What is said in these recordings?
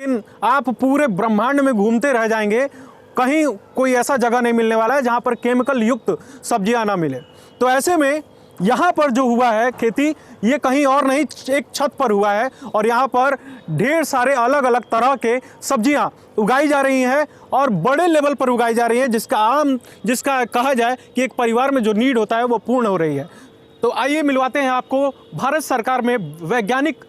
लेकिन आप पूरे ब्रह्मांड में घूमते रह जाएंगे, कहीं कोई ऐसा जगह नहीं मिलने वाला है जहां पर केमिकल युक्त सब्जियां ना मिले। तो ऐसे में यहाँ पर जो हुआ है खेती, ये कहीं और नहीं, एक छत पर हुआ है और यहाँ पर ढेर सारे अलग अलग तरह के सब्जियाँ उगाई जा रही हैं और बड़े लेवल पर उगाई जा रही हैं, जिसका कहा जाए कि एक परिवार में जो नीड होता है वो पूर्ण हो रही है। तो आइए मिलवाते हैं आपको भारत सरकार में वैज्ञानिक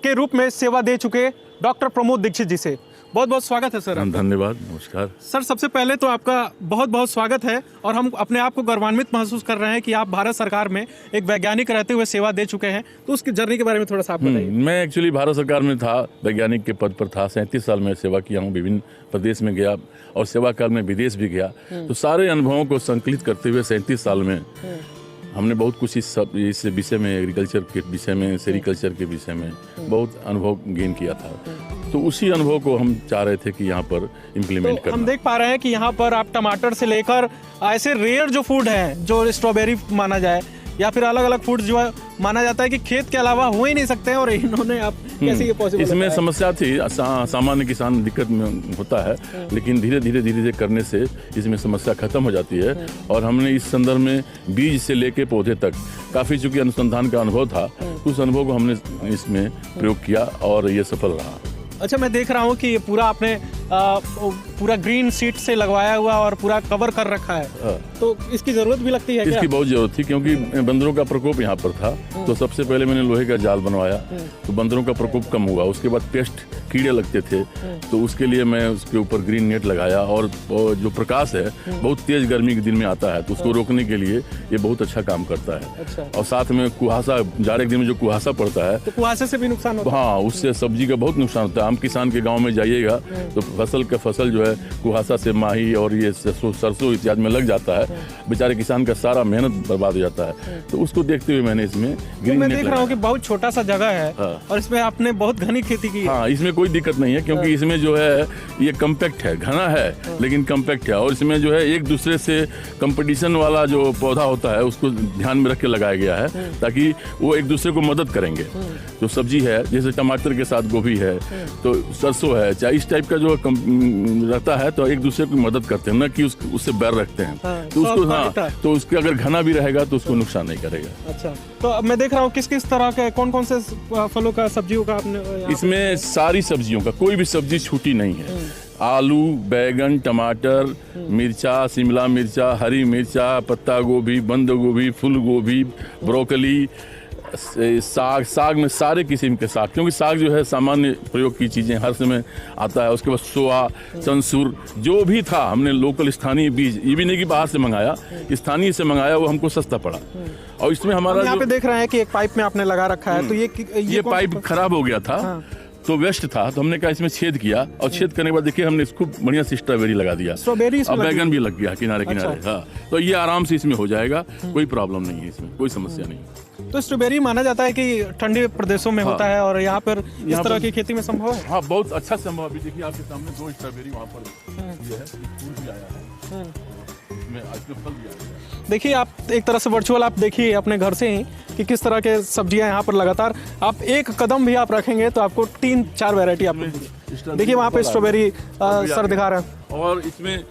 के रूप में सेवा दे चुके डॉक्टर प्रमोद दीक्षित जी से। बहुत बहुत स्वागत है सर। धन्यवाद, नमस्कार सर। सबसे पहले तो आपका बहुत बहुत स्वागत है और हम अपने आप को गौरवान्वित महसूस कर रहे हैं कि आप भारत सरकार में एक वैज्ञानिक रहते हुए सेवा दे चुके हैं। तो उसकी जर्नी के बारे में थोड़ा सा आप बताइए। मैं एक्चुअली भारत सरकार में था, वैज्ञानिक के पद पर था। 37 साल में सेवा किया हूँ, विभिन्न प्रदेश में गया और सेवा काल में विदेश भी गया। तो सारे अनुभवों को संकलित करते हुए 37 साल में हमने बहुत कुछ इस विषय में, एग्रीकल्चर के विषय में, सेरिकल्चर के विषय में बहुत अनुभव गेन किया था। तो उसी अनुभव को हम चाह रहे थे कि यहाँ पर इम्प्लीमेंट करना। हम देख पा रहे हैं कि यहाँ पर आप टमाटर से लेकर ऐसे रेयर जो फूड हैं, जो स्ट्रॉबेरी माना जाए या फिर अलग अलग फूड जो है माना जाता है कि खेत के अलावा हो ही नहीं सकते हैं, और इन्होंने आप कैसे ये पॉसिबल? इसमें समस्या थी, सामान्य किसान दिक्कत में होता है, लेकिन धीरे धीरे करने से इसमें समस्या खत्म हो जाती है। और हमने इस संदर्भ में बीज से लेके पौधे तक काफ़ी चूंकि अनुसंधान का अनुभव था, उस अनुभव को हमने इसमें प्रयोग किया और ये सफल रहा। अच्छा, मैं देख रहा हूँ कि ये पूरा आपने पूरा ग्रीन सीट से लगवाया हुआ और पूरा कवर कर रखा है। तो इसकी जरूरत भी लगती है क्या? इसकी बहुत जरूरत थी, क्योंकि बंदरों का प्रकोप यहाँ पर था। तो सबसे पहले मैंने लोहे का जाल बनवाया, तो बंदरों का प्रकोप कम हुआ। उसके बाद पेस्ट कीड़े लगते थे, तो उसके लिए मैं उसके ऊपर ग्रीन नेट लगाया। और जो प्रकाश है बहुत तेज गर्मी के दिन में आता है, तो उसको रोकने के लिए ये बहुत अच्छा काम करता है। अच्छा। और साथ में कुहासा, जाड़े के दिन में जो कुहासा पड़ता है, तो कुहासे से भी नुकसान होता है? हाँ, उससे सब्जी का बहुत नुकसान होता है। आम किसान के गाँव में जाइएगा तो फसल जो है कुहासा से माही और ये सरसों इत्यादि में लग जाता है, बेचारे किसान का सारा मेहनत बर्बाद हो जाता है। तो उसको देखते हुए मैंने इसमें ग्रीन मैं देख रहा हूँ कि बहुत छोटा सा जगह है और इसमें आपने बहुत घनी खेती की है। हाँ, इसमें कोई दिक्कत नहीं है, क्योंकि इसमें जो है ये कम्पैक्ट है, घना है लेकिन कम्पैक्ट है। और इसमें जो है एक दूसरे से कंपटीशन वाला जो पौधा होता है उसको ध्यान में रख के लगाया गया है, ताकि वो एक दूसरे को मदद करेंगे। जो सब्जी है, जैसे टमाटर के साथ गोभी है, तो सरसों है, चाहे इस टाइप का जो रहता है, तो एक दूसरे की मदद करते हैं, न कि उससे बैर रखते हैं। तो उसको, हाँ, तो उसके अगर घना भी रहेगा तो उसको नुकसान नहीं करेगा। अच्छा, तो अब मैं देख रहा हूँ किस किस तरह के, कौन कौन से फलों का, सब्जियों का आपने? इसमें सारी सब्जियों का, कोई भी सब्जी छूटी नहीं है। आलू, बैगन, टमाटर, मिर्चा, शिमला मिर्चा, हरी मिर्चा, पत्ता गोभी, बंद गोभी, फूल गोभी, ब्रोकली, साग में सारे किस्म के साग, क्योंकि साग जो है सामान्य प्रयोग की चीज़ें हर समय आता है। उसके बाद सोआ, चंसूर, जो भी था हमने लोकल स्थानीय बीज, ये भी नहीं कि बाहर से मंगाया, स्थानीय से मंगाया, वो हमको सस्ता पड़ा। और इसमें हमारा यहाँ पे देख रहे हैं कि एक पाइप में आपने लगा रखा है, तो ये पाइप खराब हो गया था। तो वेस्ट था, तो हमने कहा इसमें छेद किया, और छेद करने के बाद देखिए हमने इसको बढ़िया से स्ट्रॉबेरी लगा दिया, स्ट्रॉबेरी, और बैगन भी लग गया किनारे किनारे। अच्छा। हाँ, तो ये आराम से इसमें हो जाएगा, कोई प्रॉब्लम नहीं है, इसमें कोई समस्या नहीं। तो स्ट्रॉबेरी माना जाता है कि ठंडे प्रदेशों में होता है, और यहाँ पर इस तरह की खेती में संभव है? हाँ, बहुत अच्छा संभव। अभी देखिए आपके सामने 2 स्ट्रॉबेरी वहाँ पर ये है, फूल भी आया है, इसमें आज फल भी आया है। देखिए, आप एक तरह से वर्चुअल आप देखिए अपने घर से ही कि किस तरह के सब्जियां यहाँ पर लगातार, आप एक कदम भी आप रखेंगे तो आपको 3-4 वैरायटी आपको देखिए वहाँ पे स्ट्रॉबेरी सर दिखा रहे हैं। और इसमें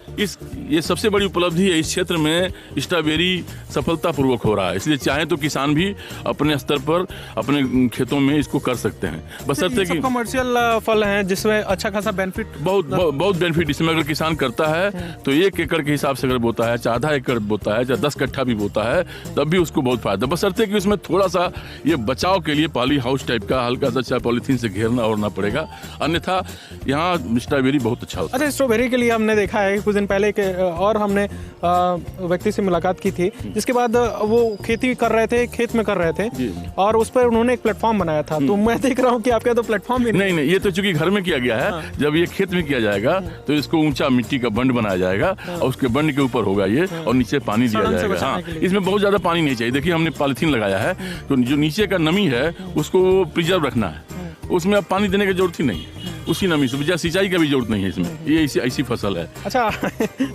ये सबसे बड़ी उपलब्धि है, इस क्षेत्र में स्ट्रॉबेरी सफलतापूर्वक हो रहा है। इसलिए चाहे तो किसान भी अपने स्तर पर अपने खेतों में इसको कर सकते हैं, बशर्ते कि कमर्शियल फल हैं जिसमें अच्छा खासा बेनिफिट, बहुत बेनिफिट इसमें अगर किसान करता है तो 1 एकड़ के हिसाब से अगर बोता है, चाहे आधा एकड़ बोता है, चाहे 10 कट्ठा भी बोता है, तब भी उसको बहुत फायदा। बशर्ते कि उसमें थोड़ा सा ये बचाव के लिए पॉली हाउस टाइप का हल्का सा पॉलीथीन से घेरना ओढ़ना पड़ेगा, अन्यथा यहाँ स्ट्रॉबेरी बहुत अच्छा होता है। अच्छा, स्ट्रॉबेरी के लिए हमने देखा है कुछ दिन पहले के, और हमने व्यक्ति से मुलाकात की थी, जिसके बाद वो खेती कर रहे थे, खेत में कर रहे थे, और उस पर उन्होंने एक प्लेटफॉर्म बनाया था। तो मैं देख रहा हूँ कि आपका तो प्लेटफॉर्म भी नहीं, ये तो चूंकि घर में किया गया है। जब ये खेत में किया जाएगा तो इसको ऊंचा मिट्टी का बंड बनाया जाएगा, और उसके बंड के ऊपर होगा ये, और नीचे पानी दिया जाएगा। हाँ, इसमें बहुत ज्यादा पानी नहीं चाहिए। देखिए हमने पॉलीथीन लगाया है, तो जो नीचे का नमी है उसको प्रिजर्व रखना है, उसमें अब पानी देने की जरूरत ही नहीं है, उसी नमी से, सिंचाई का भी जरूरत नहीं है इसमें। ये ऐसी फसल है। अच्छा,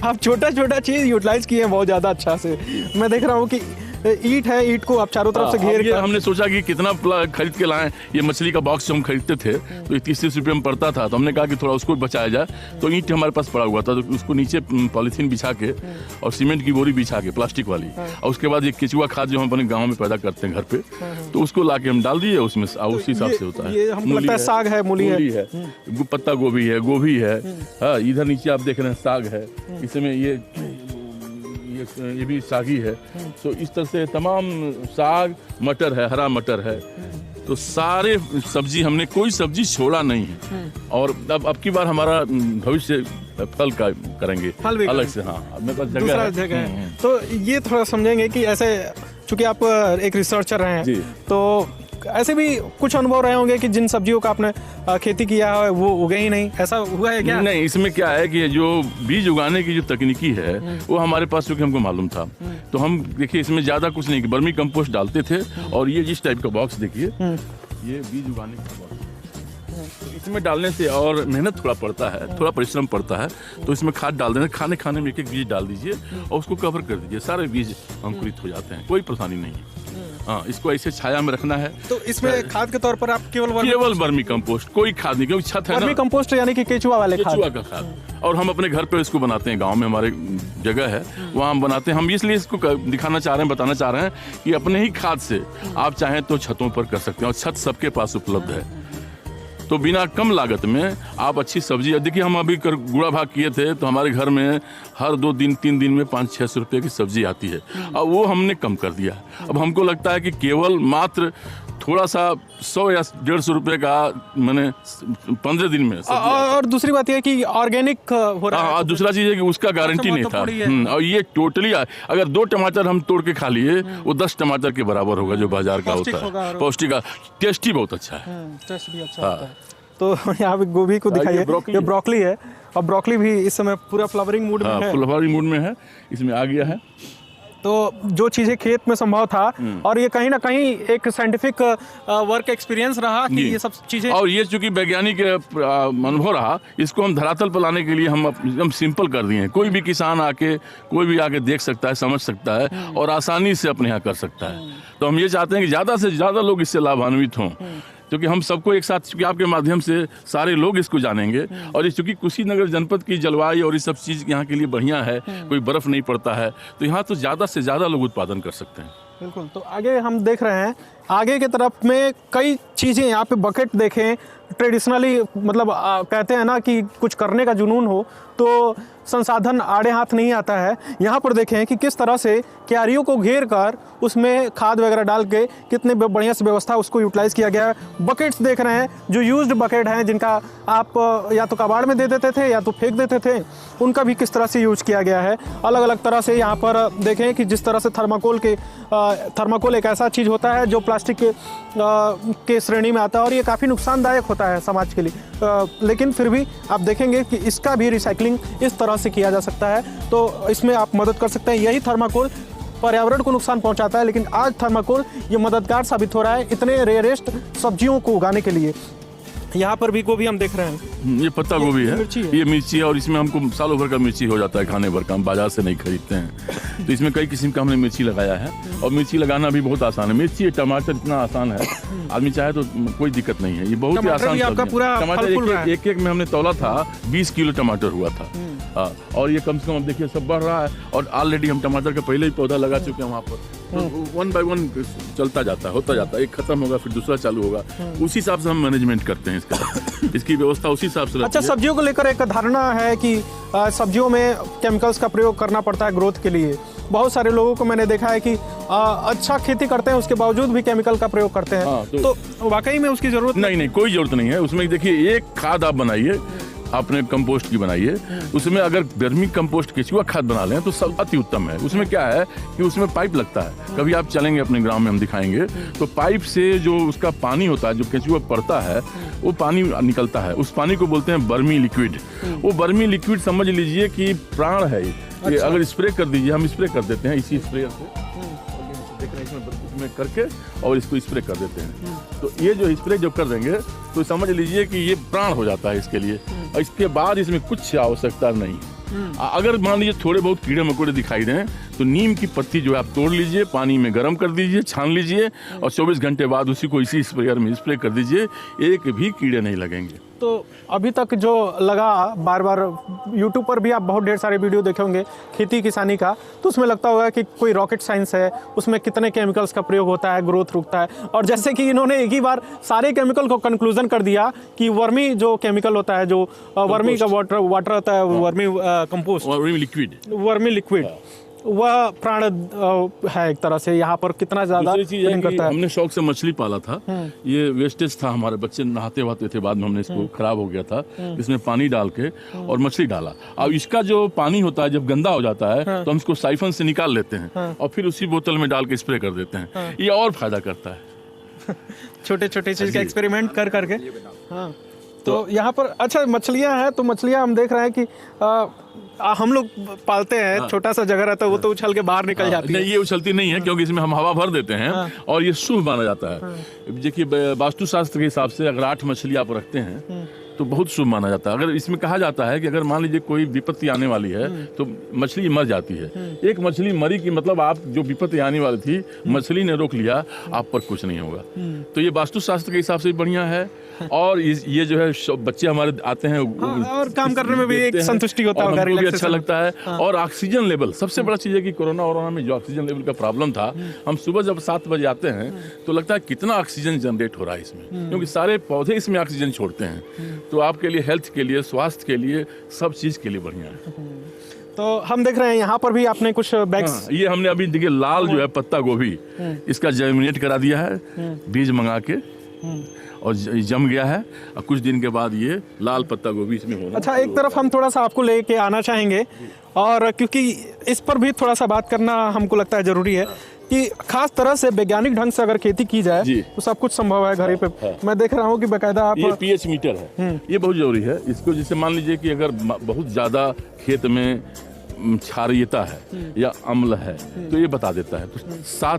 आप छोटा छोटा चीज यूटिलाइज किए हैं बहुत ज्यादा अच्छा से। मैं देख रहा हूँ कि ईंट है, ईंट को आप चारों तरफ से घेर ये कर हमने सोचा कि कितना खरीद के लाएं। ये मछली का बॉक्स जो हम खरीदते थे तो 30-30 रुपये में पड़ता था, तो हमने कहा कि थोड़ा उसको बचाया जाए। तो ईंट हमारे पास पड़ा हुआ था, तो उसको नीचे पॉलीथीन बिछा के और सीमेंट की बोरी बिछा के, प्लास्टिक वाली, और उसके बाद ये केचुआ खाद जो हम अपने गाँव में पैदा करते हैं घर पे, तो उसको ला के हम डाल दिए उसमें, उसी हिसाब से होता है। ये हमको लगता है साग है, मूली है, पत्ता गोभी है, गोभी है। हाँ, इधर नीचे आप देख रहे हैं साग है, इसमें ये भी सागी है। तो इस तरह से तमाम साग, मटर है, हरा मटर है, तो सारे सब्जी हमने कोई सब्जी छोड़ा नहीं है। और अब की बार हमारा भविष्य फल का करेंगे, फल भी अलग से। हाँ, मेरे पास दूसरा जगह है। तो ये थोड़ा समझेंगे कि ऐसे, चूंकि आप एक रिसर्चर रहे हैं, तो ऐसे भी कुछ अनुभव रहे होंगे कि जिन सब्जियों का आपने खेती किया है वो उगे ही नहीं, ऐसा हुआ है क्या? नहीं, इसमें क्या है कि जो बीज उगाने की जो तकनीकी है वो हमारे पास, चूंकि हमको मालूम था, तो हम देखिए इसमें ज्यादा कुछ नहीं, वर्मी कंपोस्ट डालते थे। और ये जिस टाइप का बॉक्स देखिए, ये बीज उगाने का बॉक्स, तो इसमें डालने से और मेहनत थोड़ा पड़ता है, थोड़ा परिश्रम पड़ता है, तो इसमें खाद डाल देना, खाने खाने में एक बीज डाल दीजिए और उसको कवर कर दीजिए, सारे बीज अंकुरित हो जाते हैं, कोई परेशानी नहीं है। हाँ, इसको ऐसे छाया में रखना है। तो इसमें खाद के तौर पर आप केवल वर्मी कंपोस्ट, कोई खाद नहीं, क्योंकि छत है ना। वर्मी कंपोस्ट यानी कि केचुआ वाले खाद, केचुआ का खाद। और हम अपने घर पे इसको बनाते हैं, गांव में हमारे जगह है वहाँ हम बनाते हैं। हम इसलिए इसको दिखाना चाह रहे हैं, बताना चाह रहे हैं कि अपने ही खाद से आप चाहें तो छतों पर कर सकते हैं, और छत सबके पास उपलब्ध है। तो बिना कम लागत में आप अच्छी सब्जी, देखिए हम अभी गुड़ा भाग किए थे, तो हमारे घर में हर 2-3 दिन में 500-600 रुपये की सब्जी आती है, और वो हमने कम कर दिया। अब हमको लगता है कि केवल मात्र थोड़ा सा 100 या 150 रुपये का, मैंने 15 दिन में। और दूसरी बात यह है कि ऑर्गेनिक हो रहा है। और दूसरा चीज़ है कि उसका गारंटी नहीं था। और ये टोटली, अगर 2 टमाटर हम तोड़ के खा लिए, वो 10 टमाटर के बराबर होगा जो बाजार का होता है। पौष्टिक, टेस्टी बहुत अच्छा है, टेस्ट भी अच्छा होता है। तो यहाँ पे गोभी को दिखाइए, ये ब्रोकली है, और ब्रोकली भी इस समय पूरा फ्लावरिंग मूड में है। फ्लावरिंग मूड में है, इसमें आ गया है। तो जो चीज़ें खेत में संभव था, और ये कहीं ना कहीं एक साइंटिफिक वर्क एक्सपीरियंस रहा कि ये सब चीज़ें, और ये चूंकि वैज्ञानिक अनुभव रहा, इसको हम धरातल पर लाने के लिए हम एकदम सिंपल कर दिए हैं। कोई भी किसान आके, कोई भी आके देख सकता है, समझ सकता है, और आसानी से अपने यहाँ कर सकता है। तो हम ये चाहते हैं कि ज़्यादा से ज़्यादा लोग इससे लाभान्वित हों, क्योंकि हम सबको एक साथ, चूँकि आपके माध्यम से सारे लोग इसको जानेंगे। और चूँकि कुशीनगर जनपद की जलवायु और ये सब चीज़ यहाँ के लिए बढ़िया है, कोई बर्फ़ नहीं पड़ता है, तो यहाँ तो ज़्यादा से ज़्यादा लोग उत्पादन कर सकते हैं। बिल्कुल। तो आगे हम देख रहे हैं, आगे की तरफ में कई चीज़ें, यहाँ पे बकेट देखें, ट्रेडिशनली मतलब कहते हैं ना कि कुछ करने का जुनून हो तो संसाधन आड़े हाथ नहीं आता है। यहाँ पर देखें कि किस तरह से क्यारियों को घेर कर उसमें खाद वगैरह डाल के कितने बढ़िया से व्यवस्था उसको यूटिलाइज़ किया गया है। बकेट्स देख रहे हैं, जो यूज्ड बकेट हैं, जिनका आप या तो कबाड़ में दे देते थे या तो फेंक देते थे, उनका भी किस तरह से यूज किया गया है। अलग अलग तरह से यहाँ पर देखें कि जिस तरह से थर्माकोल एक ऐसा चीज़ होता है जो प्लास्टिक के श्रेणी में आता है, और ये काफ़ी नुकसानदायक होता है समाज के लिए, लेकिन फिर भी आप देखेंगे कि इसका भी रिसाइकलिंग इस तरह से किया जा सकता है। तो इसमें आप मदद कर सकते हैं। यही थर्माकोल पर्यावरण को नुकसान पहुंचाता है, लेकिन आज थर्माकोल ये मददगार साबित हो रहा है इतने रेयरेस्ट सब्जियों को उगाने के लिए। यहाँ पर भी गोभी हम देख रहे हैं, ये पत्ता गोभी है, ये मिर्ची है, और इसमें हमको सालों भर का मिर्ची हो जाता है खाने भर का, हम बाजार से नहीं खरीदते हैं। तो इसमें कई किस्म का हमने मिर्ची लगाया है, और मिर्ची लगाना भी बहुत आसान है। मिर्ची, टमाटर इतना आसान है, आदमी चाहे तो कोई दिक्कत नहीं है, ये बहुत ही आसान। टमाटर एक में हमने तौला था, 20 किलो टमाटर हुआ था। और ये कम से कम अब देखिए सब बढ़ रहा है, और ऑलरेडी हम टमाटर का पहले ही पौधा लगा चुके हैं वहाँ पर। तो 1 by 1 चलता जाता है, होता जाता है, एक खत्म होगा फिर दूसरा चालू होगा, उसी हिसाब से हम मैनेजमेंट करते हैं इसकी व्यवस्था उसी हिसाब से। अच्छा, सब्जियों को लेकर एक धारणा है कि सब्जियों में केमिकल्स का प्रयोग करना पड़ता है ग्रोथ के लिए। बहुत सारे लोगों को मैंने देखा है कि अच्छा खेती करते हैं, उसके बावजूद भी केमिकल का प्रयोग करते हैं। तो वाकई में उसकी जरूरत नहीं, कोई जरूरत नहीं है उसमें। देखिए, एक खाद आप बनाइए, आपने कंपोस्ट की बनाइए, उसमें अगर वर्मी कंपोस्ट केचुआ खाद बना लें तो सब अति उत्तम है। उसमें क्या है कि उसमें पाइप लगता है, कभी आप चलेंगे अपने ग्राम में, हम दिखाएंगे, तो पाइप से जो उसका पानी होता है, जो केचुआ पड़ता है, वो पानी निकलता है, उस पानी को बोलते हैं वर्मी लिक्विड। वो वर्मी लिक्विड समझ लीजिए कि प्राण है ये। अगर स्प्रे कर दीजिए, हम स्प्रे कर देते हैं इसी स्प्रेयर से, इसमें करके और इसको स्प्रे कर देते हैं। तो ये जो स्प्रे जब कर देंगे तो समझ लीजिए कि ये प्राण हो जाता है इसके लिए, और इसके बाद इसमें कुछ आवश्यकता नहीं। अगर मान लीजिए थोड़े बहुत कीड़े मकोड़े दिखाई दें तो नीम की पत्ती जो है आप तोड़ लीजिए, पानी में गर्म कर दीजिए, छान लीजिए और 24 घंटे बाद उसी को इसी स्प्रेयर में स्प्रे कर दीजिए, एक भी कीड़े नहीं लगेंगे। तो अभी तक जो लगा, बार बार यूट्यूब पर भी आप बहुत ढेर सारे वीडियो देखे होंगे खेती किसानी का, तो उसमें लगता होगा कि कोई रॉकेट साइंस है, उसमें कितने केमिकल्स का प्रयोग होता है, ग्रोथ रुकता है। और जैसे कि इन्होंने एक ही बार सारे केमिकल को कंक्लूजन कर दिया कि वर्मी जो केमिकल होता है, जो वर्मी का वाटर होता है, वर्मी कंपोस्ट, वर्मी लिक्विड, वह प्राण है एक तरह से यहाँ पर कितना ज्यादा करता है। हमने शौक से मछली पाला था, ये वेस्टेज था, हमारे बच्चे नहाते वहाते थे, बाद में हमने इसको खराब हो गया था, इसमें पानी डाल के और मछली डाला। अब इसका जो पानी होता है जब गंदा हो जाता है तो हम इसको साइफन से निकाल लेते हैं और फिर उसी बोतल में डाल के स्प्रे कर देते हैं। ये और फायदा करता है। छोटे छोटे चीज का एक्सपेरिमेंट कर करके। हाँ, तो यहाँ पर अच्छा मछलियाँ हैं, तो मछलियाँ हम देख रहे हैं कि हम लोग पालते हैं, छोटा सा जगह रहता है, वो तो उछल के बाहर निकल जाती है। नहीं, ये उछलती नहीं है क्योंकि इसमें हम हवा भर देते हैं और ये शुभ माना जाता है। देखिए वास्तुशास्त्र के हिसाब से अगर 8 मछली आप रखते हैं तो बहुत शुभ माना जाता है। अगर इसमें कहा जाता है कि अगर मान लीजिए कोई विपत्ति आने वाली है तो मछली मर जाती है। एक मछली मरी की मतलब आप जो विपत्ति आने वाली थी मछली ने रोक लिया, आप पर कुछ नहीं होगा। तो ये वास्तुशास्त्र के हिसाब से बढ़िया है। और ये जो है बच्चे हमारे आते हैं और काम करने में भी एक संतुष्टि होता है, हमको भी अच्छा लगता है। और ऑक्सीजन लेवल सबसे बड़ा चीज है कि कोरोना में जो ऑक्सीजन लेवल का प्रॉब्लम था, हम सुबह जब 7 बजे आते हैं तो लगता है कितना ऑक्सीजन जनरेट हो रहा है इसमें, क्योंकि सारे पौधे इसमें ऑक्सीजन छोड़ते हैं। तो आपके लिए, हेल्थ के लिए, स्वास्थ्य के लिए, सब चीज के लिए बढ़िया है। तो हम देख रहे हैं यहाँ पर भी आपने कुछ बैग्स। ये हमने अभी देखिए लाल जो है पत्ता गोभी, इसका जर्मिनेट करा दिया है, बीज मंगा के, और जम गया है और कुछ दिन के बाद ये लाल पत्ता गोभी इसमें होगा। अच्छा, एक तरफ हम थोड़ा सा आपको लेके आना चाहेंगे, और क्योंकि इस पर भी थोड़ा सा बात करना हमको लगता है जरूरी है कि खास तरह से वैज्ञानिक ढंग से अगर खेती की जाए तो सब कुछ संभव है घर पे। मैं देख रहा हूँ कि बाकायदा आप, ये pH मीटर है, ये बहुत जरूरी है इसको। जैसे मान लीजिए कि अगर बहुत ज्यादा खेत में क्षारीयता है या अम्ल है तो ये बता देता है। तो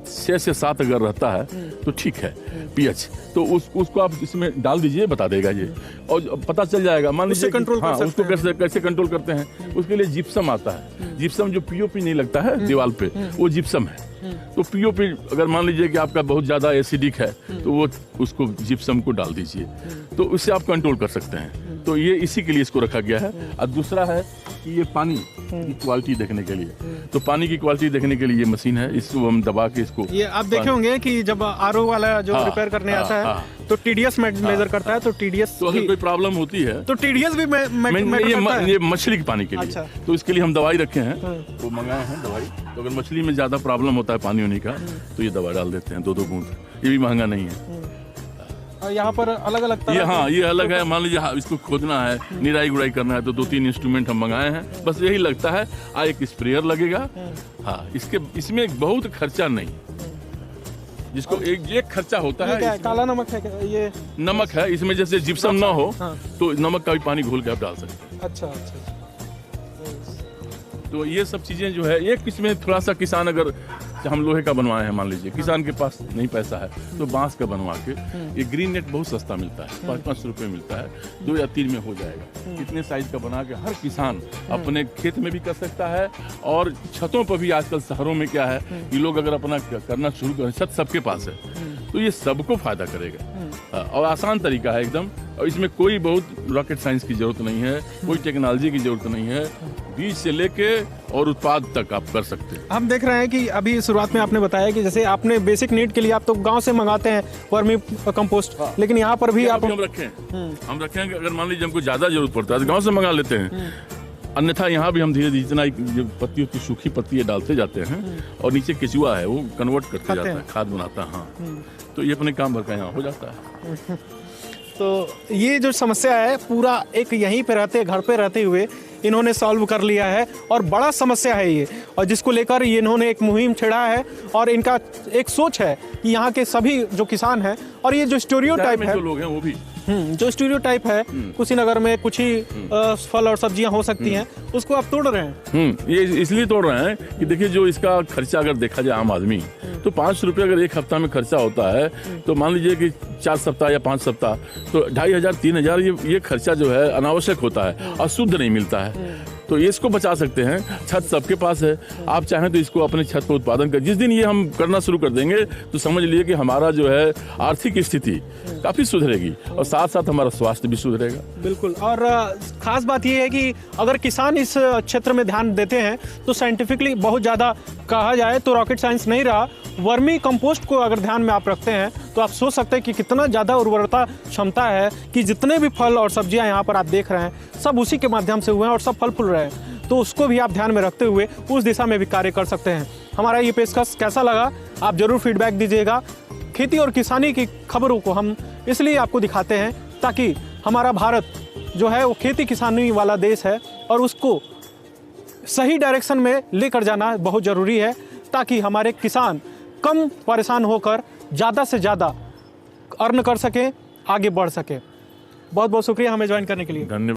6 से 7 अगर रहता है तो ठीक है pH, तो उसको आप इसमें डाल दीजिए, बता देगा ये, और पता चल जाएगा। मान लीजिए कंट्रोल कर सकते हैं। उसको कैसे कंट्रोल करते हैं, उसके लिए जिप्सम आता है। जिप्सम जो पीओपी नहीं लगता है दीवार पे, वो जिप्सम है। तो पीओपी अगर मान लीजिए कि आपका बहुत ज्यादा एसिडिक है तो वो उसको जिप्सम को डाल दीजिए, तो उससे आप कंट्रोल कर सकते हैं। तो ये इसी के लिए इसको रखा गया है। और दूसरा है कि ये पानी की क्वालिटी देखने के लिए, तो पानी की क्वालिटी देखने के लिए ये मशीन है, इसको हम दबा के इसको, ये आप देखे होंगे कि जब आरओ वाला जो रिपेयर करने आता है तो टीडीएस मेजर करता है, तो टीडीएस तो अगर कोई प्रॉब्लम होती है तो टीडीएस भी ये मछली के पानी के लिए। अच्छा। तो इसके लिए हम दवाई रखे हैं, वो मंगाए हैं दवाई। तो अगर मछली में ज्यादा प्रॉब्लम होता है पानी होने का तो ये दवा डाल देते हैं 2-2 बूंद। ये भी महंगा नहीं है। यहाँ पर अलग अलग तरह, ये हाँ ये अलग है। मान लीजिए इसको खोदना है, निराई गुड़ाई करना है, तो 2-3 इंस्ट्रूमेंट हम मंगाए हैं। बस यही लगता है, एक स्प्रेयर लगेगा। हाँ, इसमें बहुत खर्चा नहीं, जिसको एक खर्चा होता है। काला नमक है क्या? ये नमक है इसमें, जैसे जिप्सम ना हो तो नमक का भी पानी घोल के आप डाल सकते हैं। अच्छा अच्छा। तो ये सब चीजें जो है, एक इसमें थोड़ा सा किसान, अगर हम लोहे का बनवाए हैं, मान लीजिए किसान के पास नहीं पैसा है तो बांस का बनवा के, ये ग्रीन नेट बहुत सस्ता मिलता है, 5-5 रुपए मिलता है, 2 या 3 में हो जाएगा। इतने साइज का बना के हर किसान अपने खेत में भी कर सकता है। और छतों पर भी आजकल शहरों में क्या है कि लोग अगर अपना करना शुरू करें, छत सबके पास है, तो ये सबको फायदा करेगा। और आसान तरीका है एकदम, और इसमें कोई बहुत रॉकेट साइंस की जरूरत नहीं है, कोई टेक्नोलॉजी की जरूरत नहीं है। बीज से लेके और उत्पाद तक आप कर सकते हैं। हम देख रहे हैं कि अभी शुरुआत में आपने बताया कि जैसे आपने बेसिक नीड के लिए आप तो गांव से मंगाते हैं वर्मी कंपोस्ट, लेकिन यहाँ पर भी आप हम रखें कि अगर मान लीजिए हमको ज्यादा जरूरत पड़ता है तो गाँव से मंगा लेते हैं। अन्यथा यहाँ भी हम धीरे धीरे जितना पत्ती होती, सूखी पत्ती डालते जाते हैं, और नीचे केचुआ है वो कन्वर्ट करते जाता है, खाद बनाता है। हाँ, तो ये अपने काम भर का यहाँ हो जाता है। तो ये जो समस्या है पूरा एक यहीं पे रहते, घर पे रहते हुए इन्होंने सॉल्व कर लिया है, और बड़ा समस्या है ये, और जिसको लेकर ये इन्होंने एक मुहिम छेड़ा है। और इनका एक सोच है कि यहाँ के सभी जो किसान हैं, और ये जो स्टीरियोटाइप है, जो लोग हैं वो भी जो स्टीरियोटाइप है, कुशीनगर में कुछ ही फल और सब्जियां हो सकती हैं, उसको आप तोड़ रहे हैं। ये इसलिए तोड़ रहे हैं कि देखिए जो इसका खर्चा अगर देखा जाए आम आदमी, तो 5 रुपये अगर एक हफ्ता में खर्चा होता है, तो मान लीजिए कि 4 सप्ताह या 5 सप्ताह, तो 2500-3000 ये खर्चा जो है अनावश्यक होता है और शुद्ध नहीं मिलता है। तो ये इसको बचा सकते हैं। छत सबके पास है, आप चाहें तो इसको अपने छत पर उत्पादन कर, जिस दिन ये हम करना शुरू कर देंगे तो समझ लिए कि हमारा जो है आर्थिक स्थिति काफ़ी सुधरेगी और साथ साथ हमारा स्वास्थ्य भी सुधरेगा। बिल्कुल। और खास बात यह है कि अगर किसान इस क्षेत्र में ध्यान देते हैं तो साइंटिफिकली बहुत ज़्यादा कहा जाए तो रॉकेट साइंस नहीं रहा, वर्मी कंपोस्ट को अगर ध्यान में आप रखते हैं तो आप सोच सकते हैं कि कितना ज़्यादा उर्वरता क्षमता है कि जितने भी फल और सब्जियां यहाँ पर आप देख रहे हैं सब उसी के माध्यम से हुए हैं और सब फल फूल रहे हैं। तो उसको भी आप ध्यान में रखते हुए उस दिशा में भी कार्य कर सकते हैं। हमारा ये पेशकश कैसा लगा आप ज़रूर फीडबैक दीजिएगा। खेती और किसानी की खबरों को हम इसलिए आपको दिखाते हैं ताकि हमारा भारत जो है वो खेती किसानी वाला देश है और उसको सही डायरेक्शन में लेकर जाना बहुत ज़रूरी है ताकि हमारे किसान कम परेशान होकर ज़्यादा से ज़्यादा अर्न कर सकें, आगे बढ़ सकें। बहुत बहुत शुक्रिया हमें ज्वाइन करने के लिए। धन्यवाद।